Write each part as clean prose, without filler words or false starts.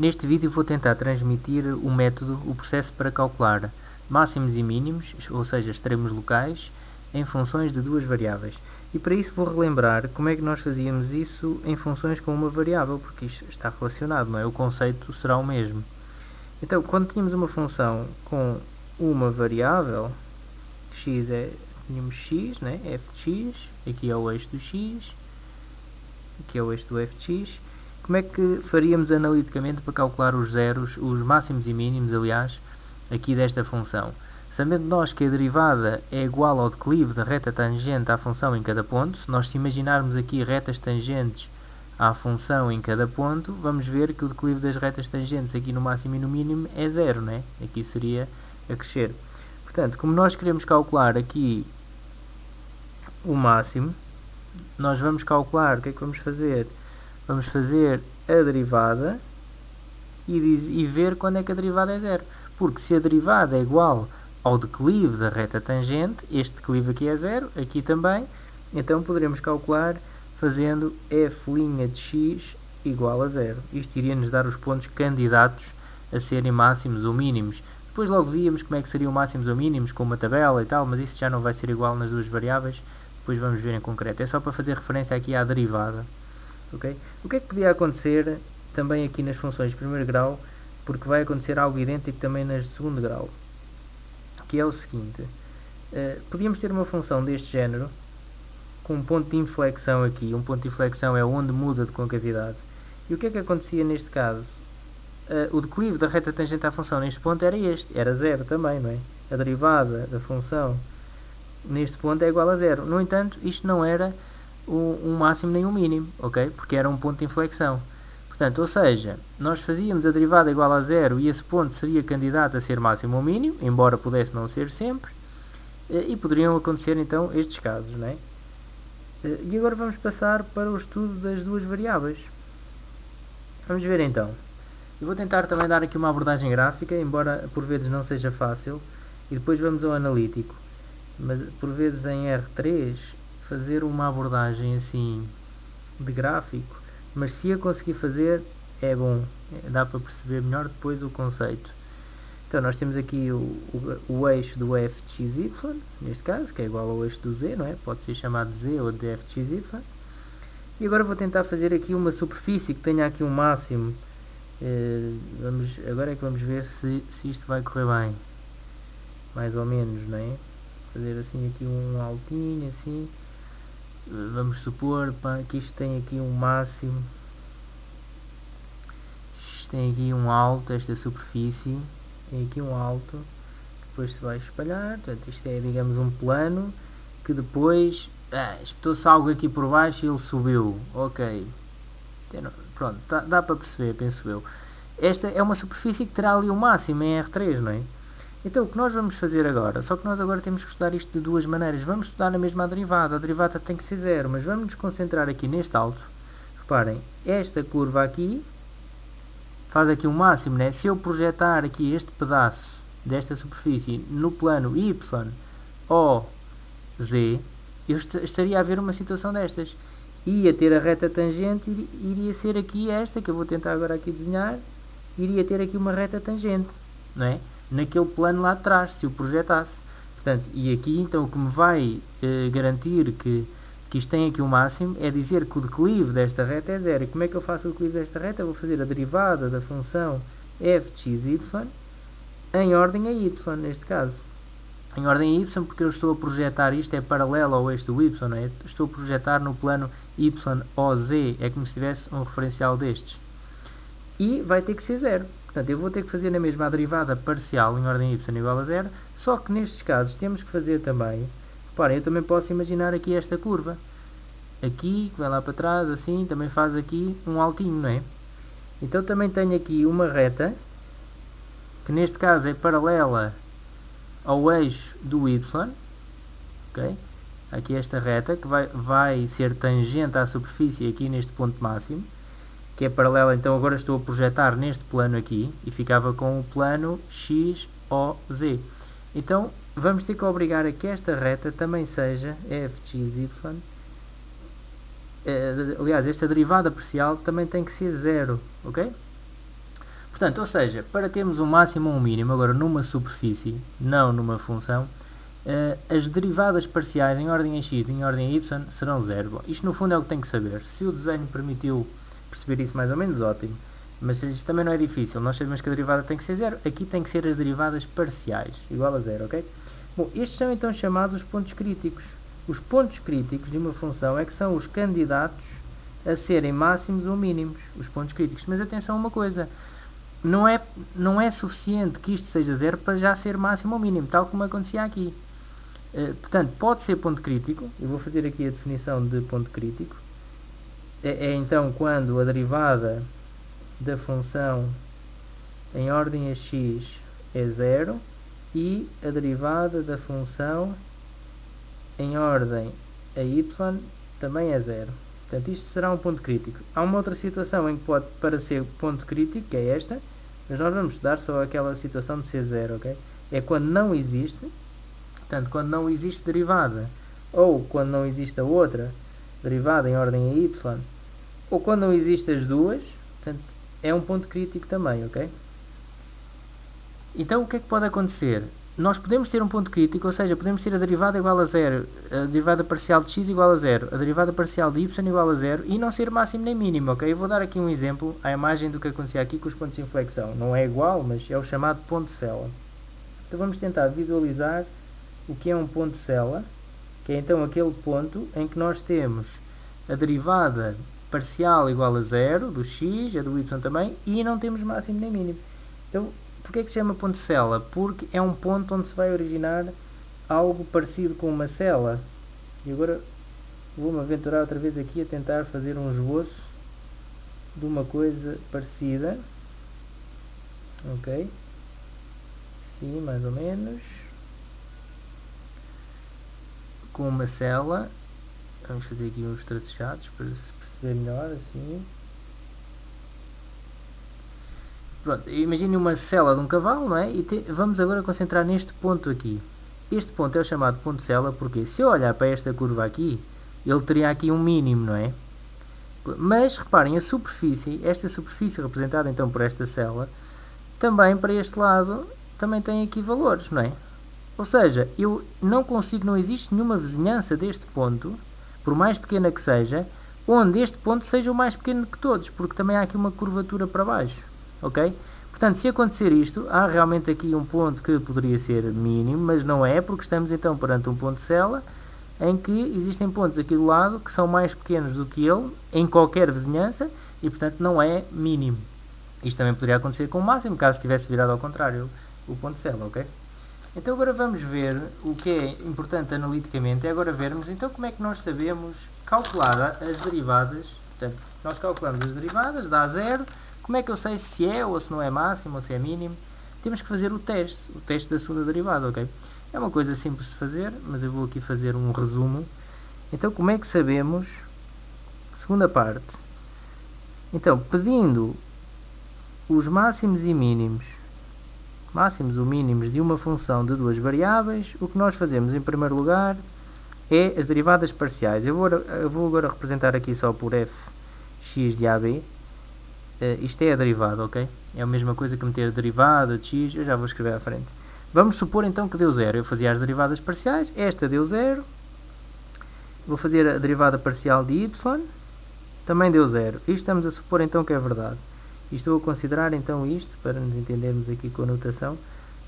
Neste vídeo vou tentar transmitir o método, o processo para calcular máximos e mínimos, ou seja, extremos locais, em funções de duas variáveis. E para isso vou relembrar como é que nós fazíamos isso em funções com uma variável, porque isto está relacionado, não é? O conceito será o mesmo. Então, quando tínhamos uma função com uma variável, tínhamos x, né? f de x, aqui é o eixo do x, aqui é o eixo do f de x. Como é que faríamos analiticamente para calcular os zeros, os máximos e mínimos, aliás, aqui desta função? Sabendo nós que a derivada é igual ao declive da reta tangente à função em cada ponto, se nós imaginarmos aqui retas tangentes à função em cada ponto, vamos ver que o declive das retas tangentes aqui no máximo e no mínimo é zero, né? Aqui seria a crescer. Portanto, como nós queremos calcular aqui o máximo, nós vamos calcular, o que é que vamos fazer? Vamos fazer a derivada e ver quando é que a derivada é zero. Porque se a derivada é igual ao declive da reta tangente, este declive aqui é zero, aqui também, então poderemos calcular fazendo f' de x igual a zero. Isto iria nos dar os pontos candidatos a serem máximos ou mínimos. Depois logo víamos como é que seriam máximos ou mínimos com uma tabela e tal, mas isso já não vai ser igual nas duas variáveis. Depois vamos ver em concreto. É só para fazer referência aqui à derivada. Okay? O que é que podia acontecer também aqui nas funções de primeiro grau, porque vai acontecer algo idêntico também nas de segundo grau, que é o seguinte: podíamos ter uma função deste género com um ponto de inflexão aqui. Um ponto de inflexão é onde muda de concavidade. E o que é que acontecia neste caso? O declive da reta tangente à função neste ponto era este, era zero também, não é? A derivada da função neste ponto é igual a zero. No entanto, isto não era um máximo nem um mínimo, ok? Porque era um ponto de inflexão. Portanto, ou seja, nós fazíamos a derivada igual a zero e esse ponto seria candidato a ser máximo ou mínimo, embora pudesse não ser sempre, e poderiam acontecer então estes casos, não é? E agora vamos passar para o estudo das duas variáveis. Vamos ver então. Eu vou tentar também dar aqui uma abordagem gráfica, embora por vezes não seja fácil, e depois vamos ao analítico. Mas por vezes em R3 fazer uma abordagem assim de gráfico, mas se a conseguir fazer é bom, dá para perceber melhor depois o conceito. Então nós temos aqui o eixo do f de xy, neste caso, que é igual ao eixo do z, não é? Pode ser chamado de z ou de f de xy. E agora vou tentar fazer aqui uma superfície que tenha aqui um máximo. Agora é que vamos ver se isto vai correr bem, mais ou menos, não é? Fazer assim aqui um altinho, assim. Vamos supor que isto tem aqui um máximo, isto tem aqui um alto, esta superfície tem aqui um alto, que depois se vai espalhar. Portanto, isto é, digamos, um plano que depois espetou-se algo aqui por baixo e ele subiu, ok, pronto, dá para perceber, penso eu. Esta é uma superfície que terá ali o máximo em R3, não é? Então, o que nós vamos fazer agora? Só que nós agora temos que estudar isto de duas maneiras. Vamos estudar na mesma derivada. A derivada tem que ser zero, mas vamos nos concentrar aqui neste alto. Reparem, esta curva aqui faz aqui um máximo, né? Se eu projetar aqui este pedaço desta superfície no plano Y, O, Z, eu estaria a ver uma situação destas. Ia ter a reta tangente, iria ser aqui esta, que eu vou tentar agora aqui desenhar, iria ter aqui uma reta tangente, não é? Naquele plano lá atrás, se o projetasse. Portanto, e aqui então o que me vai garantir que isto tem aqui o máximo é dizer que o declive desta reta é zero. E como é que eu faço o declive desta reta? Eu vou fazer a derivada da função f de xy em ordem a y, neste caso. Em ordem a y porque eu estou a projetar, isto é paralelo ao eixo do y, não é? Estou a projetar no plano y, o, z, é como se tivesse um referencial destes. E vai ter que ser zero. Portanto, eu vou ter que fazer na mesma a derivada parcial em ordem y igual a zero, só que nestes casos temos que fazer também, reparem, eu também posso imaginar aqui esta curva, aqui, que vai lá para trás, assim, também faz aqui um altinho, não é? Então também tenho aqui uma reta, que neste caso é paralela ao eixo do y, ok? Aqui esta reta, que vai ser tangente à superfície aqui neste ponto máximo, que é paralela, então agora estou a projetar neste plano aqui, e ficava com o plano x, o, z. Então, vamos ter que obrigar a que esta reta também seja f de xy. Aliás, esta derivada parcial também tem que ser zero, ok? Portanto, ou seja, para termos um máximo ou um mínimo, agora numa superfície, não numa função, as derivadas parciais em ordem a x e em ordem a y serão zero. Bom, isto no fundo é o que tem que saber. Se o desenho permitiu perceber isso mais ou menos, ótimo. Mas isto também não é difícil. Nós sabemos que a derivada tem que ser zero. Aqui tem que ser as derivadas parciais, igual a zero, ok? Bom, estes são então chamados os pontos críticos. Os pontos críticos de uma função é que são os candidatos a serem máximos ou mínimos. Os pontos críticos. Mas atenção a uma coisa. Não é suficiente que isto seja zero para já ser máximo ou mínimo, tal como acontecia aqui. Portanto, pode ser ponto crítico. Eu vou fazer aqui a definição de ponto crítico. É então quando a derivada da função em ordem a x é zero e a derivada da função em ordem a y também é zero. Portanto, isto será um ponto crítico. Há uma outra situação em que pode para ser ponto crítico, que é esta, mas nós vamos estudar só aquela situação de ser zero, ok? É quando não existe, portanto, quando não existe derivada, ou quando não existe a outra derivada em ordem a y, ou quando não existem as duas, portanto, é um ponto crítico também, ok? Então, o que é que pode acontecer? Nós podemos ter um ponto crítico, ou seja, podemos ter a derivada igual a zero, a derivada parcial de x igual a zero, a derivada parcial de y igual a zero e não ser máximo nem mínimo, ok? Eu vou dar aqui um exemplo à imagem do que acontecia aqui com os pontos de inflexão. Não é igual, mas é o chamado ponto cella. Então vamos tentar visualizar o que é um ponto cella, que é então aquele ponto em que nós temos a derivada parcial igual a zero, do x, a do y também, e não temos máximo nem mínimo. Então, porquê é que se chama ponto cella? Porque é um ponto onde se vai originar algo parecido com uma cella. E agora vou-me aventurar outra vez aqui a tentar fazer um esboço de uma coisa parecida. Ok? Sim, mais ou menos. Com uma cella. Vamos fazer aqui uns traçados para se perceber melhor, assim. Pronto, imagine uma cella de um cavalo, não é? E vamos agora concentrar neste ponto aqui. Este ponto é o chamado ponto cella porque se eu olhar para esta curva aqui, ele teria aqui um mínimo, não é? Mas reparem, a superfície, esta superfície representada então por esta cella, também para este lado, também tem aqui valores, não é? Ou seja, eu não existe nenhuma vizinhança deste ponto, por mais pequena que seja, onde este ponto seja o mais pequeno que todos, porque também há aqui uma curvatura para baixo. Ok? Portanto, se acontecer isto, há realmente aqui um ponto que poderia ser mínimo, mas não é, porque estamos então perante um ponto cella, em que existem pontos aqui do lado que são mais pequenos do que ele, em qualquer vizinhança, e portanto não é mínimo. Isto também poderia acontecer com o máximo, caso estivesse virado ao contrário o ponto cella, ok? Então agora vamos ver o que é importante analiticamente, é agora vermos então como é que nós sabemos calcular as derivadas. Portanto, nós calculamos as derivadas, dá zero. Como é que eu sei se é ou se não é máximo ou se é mínimo? Temos que fazer o teste da segunda derivada, ok? É uma coisa simples de fazer, mas eu vou aqui fazer um resumo. Então, como é que sabemos? Segunda parte. Então, pedindo os máximos e mínimos, máximos ou mínimos de uma função de duas variáveis, o que nós fazemos em primeiro lugar é as derivadas parciais. Eu vou agora representar aqui só por fx de AB. Isto é a derivada, ok? É a mesma coisa que meter a derivada de x, eu já vou escrever à frente. Vamos supor então que deu zero. Eu fazia as derivadas parciais, esta deu zero. Vou fazer a derivada parcial de y, também deu zero. Isto estamos a supor então que é verdade. E estou a considerar então isto, para nos entendermos aqui com a notação.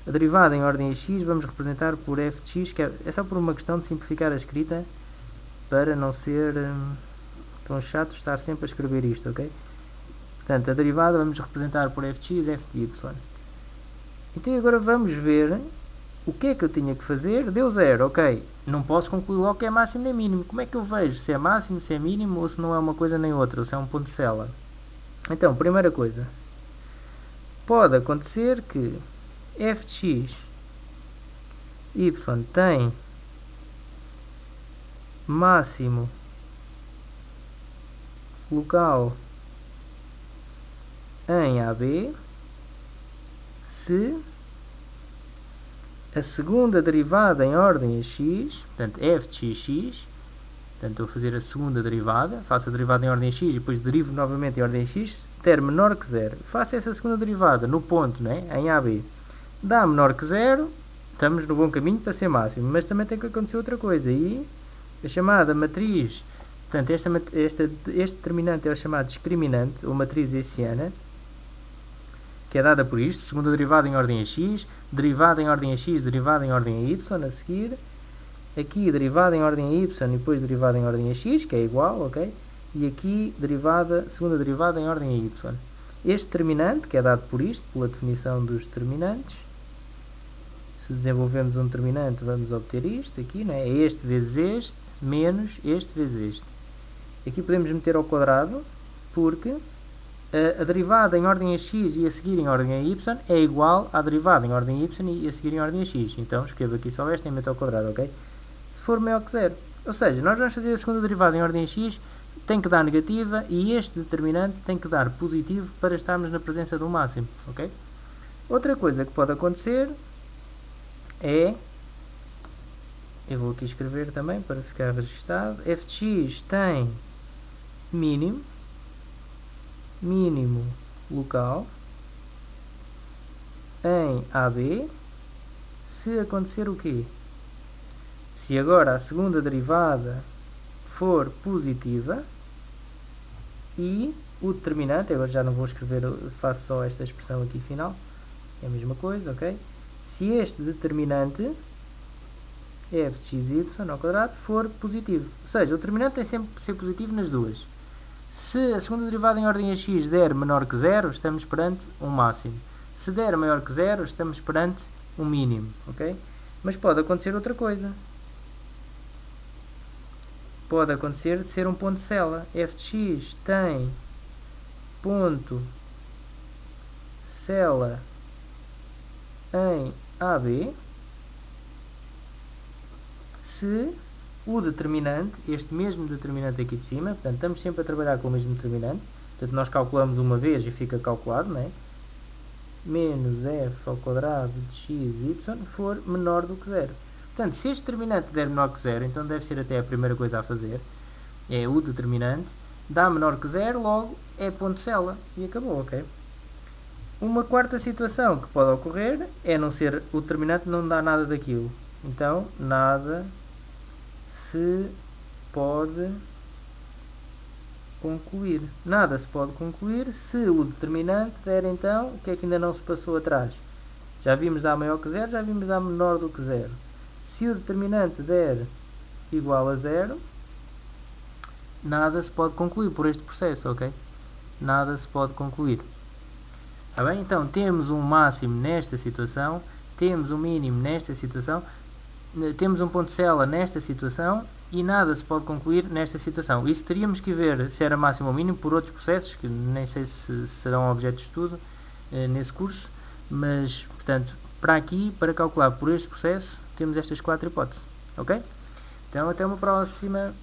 A derivada em ordem a x vamos representar por f de x, que é só por uma questão de simplificar a escrita, para não ser tão chato estar sempre a escrever isto, ok? Portanto, a derivada vamos representar por f de x, f de y. Então agora vamos ver o que é que eu tinha que fazer. Deu zero, ok. Não posso concluir logo que é máximo nem mínimo. Como é que eu vejo se é máximo, se é mínimo, ou se não é uma coisa nem outra, ou se é um ponto cella? Então, primeira coisa. Pode acontecer que f de x, y tem máximo local em AB se a segunda derivada em ordem a x, portanto f de x, Portanto, estou a fazer a segunda derivada, faço a derivada em ordem x e depois derivo novamente em ordem x, se der menor que 0. Faço essa segunda derivada no ponto, né, em AB. Dá menor que 0, estamos no bom caminho para ser máximo, mas também tem que acontecer outra coisa. E a chamada matriz, portanto, este determinante é o chamado discriminante, ou matriz hessiana, que é dada por isto, segunda derivada em ordem a x, derivada em ordem a x, derivada em ordem a y, a seguir, aqui derivada em ordem a y e depois derivada em ordem a x, que é igual, ok? E aqui segunda derivada em ordem a y. Este determinante, que é dado por isto, pela definição dos determinantes, se desenvolvemos um determinante, vamos obter isto aqui, né? É este vezes este, menos este vezes este. Aqui podemos meter ao quadrado, porque a derivada em ordem a x e a seguir em ordem a y é igual à derivada em ordem a y e a seguir em ordem a x. Então, escrevo aqui só esta e meto ao quadrado, ok? Se for maior que 0. Ou seja, nós vamos fazer a segunda derivada em ordem a x, tem que dar negativa e este determinante tem que dar positivo para estarmos na presença do máximo, ok? Outra coisa que pode acontecer é, eu vou aqui escrever também para ficar registado, f de x tem mínimo local em AB se acontecer o quê? Se agora a segunda derivada for positiva e o determinante, agora já não vou escrever, faço só esta expressão aqui final, que é a mesma coisa, ok? Se este determinante f de xy ao quadrado for positivo, ou seja, o determinante tem sempre que ser positivo nas duas. Se a segunda derivada em ordem a x der menor que 0, estamos perante um máximo. Se der maior que 0, estamos perante um mínimo, ok? Mas pode acontecer outra coisa. Pode acontecer de ser um ponto cela. f de x tem ponto cela em AB se o determinante, este mesmo determinante aqui de cima, portanto, estamos sempre a trabalhar com o mesmo determinante, portanto, nós calculamos uma vez e fica calculado, não é? Menos f ao quadrado de x, y, for menor do que 0. Portanto, se este determinante der menor que 0, então deve ser até a primeira coisa a fazer, é o determinante, dá menor que 0, logo é ponto cela, e acabou, ok? Uma quarta situação que pode ocorrer é não ser, o determinante não dá nada daquilo, então, nada se pode concluir. Nada se pode concluir se o determinante der, então, o que é que ainda não se passou atrás? Já vimos dar maior que 0, já vimos dar menor do que 0. Se o determinante der igual a 0, nada se pode concluir por este processo, ok? Nada se pode concluir. Tá bem? Então, temos um máximo nesta situação, temos um mínimo nesta situação, temos um ponto cela nesta situação e nada se pode concluir nesta situação. Isso teríamos que ver se era máximo ou mínimo por outros processos, que nem sei se serão objeto de estudo nesse curso, mas, portanto, para aqui, para calcular por este processo, temos estas 4 hipóteses, ok? Então, até uma próxima.